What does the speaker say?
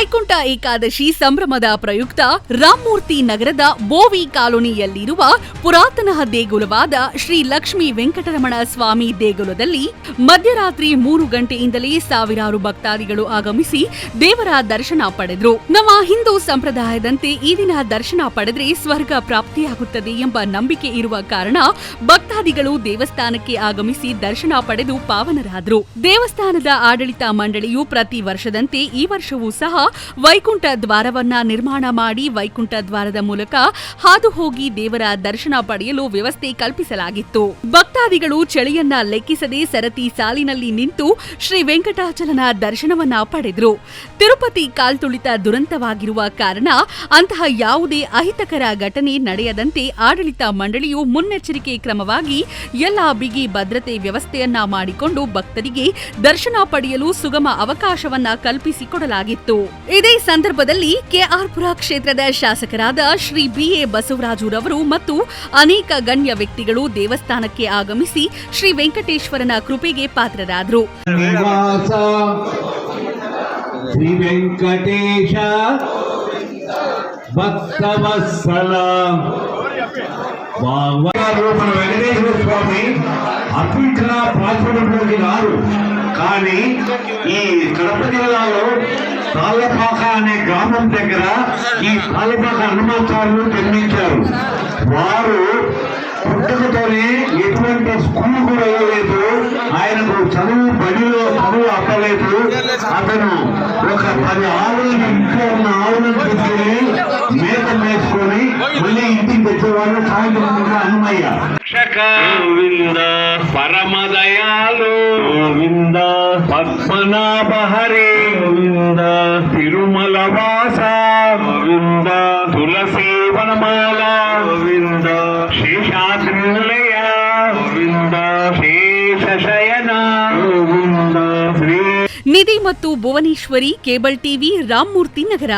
ವೈಕುಂಠ ಏಕಾದಶಿ ಸಂಭ್ರಮದ ಪ್ರಯುಕ್ತ ರಾಮಮೂರ್ತಿ ನಗರದ ಬೋವಿ ಕಾಲೋನಿಯಲ್ಲಿರುವ ಪುರಾತನ ದೇಗುಲವಾದ ಶ್ರೀ ಲಕ್ಷ್ಮೀ ವೆಂಕಟರಮಣ ಸ್ವಾಮಿ ದೇಗುಲದಲ್ಲಿ ಮಧ್ಯರಾತ್ರಿ 3 ಗಂಟೆಯಿಂದಲೇ ಸಾವಿರಾರು ಭಕ್ತಾದಿಗಳು ಆಗಮಿಸಿ ದೇವರ ದರ್ಶನ ಪಡೆದರು. ನಮ್ಮ ಹಿಂದೂ ಸಂಪ್ರದಾಯದಂತೆ ಈ ದಿನ ದರ್ಶನ ಪಡೆದ್ರೆ ಸ್ವರ್ಗ ಪ್ರಾಪ್ತಿಯಾಗುತ್ತದೆ ಎಂಬ ನಂಬಿಕೆ ಇರುವ ಕಾರಣ ಭಕ್ತಾದಿಗಳು ದೇವಸ್ಥಾನಕ್ಕೆ ಆಗಮಿಸಿ ದರ್ಶನ ಪಡೆದು ಪಾವನರಾದರು. ದೇವಸ್ಥಾನದ ಆಡಳಿತ ಮಂಡಳಿಯು ಪ್ರತಿ ವರ್ಷದಂತೆ ಈ ವರ್ಷವೂ ಸಹ ವೈಕುಂಠ ದ್ವಾರವನ್ನ ನಿರ್ಮಾಣ ಮಾಡಿ ವೈಕುಂಠ ದ್ವಾರದ ಮೂಲಕ ಹಾದು ಹೋಗಿ ದೇವರ ದರ್ಶನ ಪಡೆಯಲು ವ್ಯವಸ್ಥೆ ಕಲ್ಪಿಸಲಾಗಿತ್ತು. ಭಕ್ತಾದಿಗಳು ಚಳಿಯನ್ನ ಲೆಕ್ಕಿಸದೆ ಸರತಿ ಸಾಲಿನಲ್ಲಿ ನಿಂತು ಶ್ರೀ ವೆಂಕಟಾಚಲನ ದರ್ಶನವನ್ನ ಪಡೆದರು. ತಿರುಪತಿ ಕಾಲ್ತುಳಿತ ದುರಂತವಾಗಿರುವ ಕಾರಣ ಅಂತಹ ಯಾವುದೇ ಅಹಿತಕರ ಘಟನೆ ನಡೆಯದಂತೆ ಆಡಳಿತ ಮಂಡಳಿಯು ಮುನ್ನೆಚ್ಚರಿಕೆ ಕ್ರಮವಾಗಿ ಎಲ್ಲಾ ಬಿಗಿ ಭದ್ರತೆ ವ್ಯವಸ್ಥೆಯನ್ನ ಮಾಡಿಕೊಂಡು ಭಕ್ತರಿಗೆ ದರ್ಶನ ಪಡೆಯಲು ಸುಗಮ ಅವಕಾಶವನ್ನ ಕಲ್ಪಿಸಿಕೊಡಲಾಗಿತ್ತು. ಇದೇ ಸಂದರ್ಭದಲ್ಲಿ ಕೆಆರ್ಪುರ ಕ್ಷೇತ್ರದ ಶಾಸಕರಾದ ಶ್ರೀ ಬಿಎ ಬಸವರಾಜುರವರು ಮತ್ತು ಅನೇಕ ಗಣ್ಯ ವ್ಯಕ್ತಿಗಳು ದೇವಸ್ಥಾನಕ್ಕೆ ಆಗಮಿಸಿ ಶ್ರೀ ವೆಂಕಟೇಶ್ವರನ ಕೃಪೆಗೆ ಪಾತ್ರರಾದರು. ಶ್ರೀ ವೆಂಕಟೇಶ ಭಕ್ತವತ್ಸಲ వెంకటేశ్వర స్వామి అత్యుత్తమ పాత్రలోకి రారు. కానీ ఈ కడప జిల్లాలో తాళ్ళపాక అనే గ్రామం దగ్గర ఈ తాళ్ళపాక హనుమాచార్యులు జన్మించారు. వారు పుట్టుకతోనే ఎటువంటి స్కూల్ కూడా వేయలేదు. ఆయనకు బడిలో చదువు అప్పలేదు. అతను ఒక 10 ఆవులను ఇంట్లో ఉన్న ఆవులను తీసుకుని మేత వేసుకొని మళ్ళీ ఇంటికి తెచ్చేవాళ్ళు. సాయంత్రం హనుమయ్య గోవింద పరమదయాలు గోవింద పద్మనాభ హరి గోవింద తిరుమల వాస గోవింద తులసి వనమాల గోవింద శేషాద్రి నిలయ గోవింద ಶೇಷಶಯನ ಗೋವಿಂದ ಶ್ರೀ ನಿಧಿ ಮತ್ತು ಭುವನೇಶ್ವರಿ ಕೇಬಲ್ ಟಿವಿ ರಾಮಮೂರ್ತಿ ನಗರ.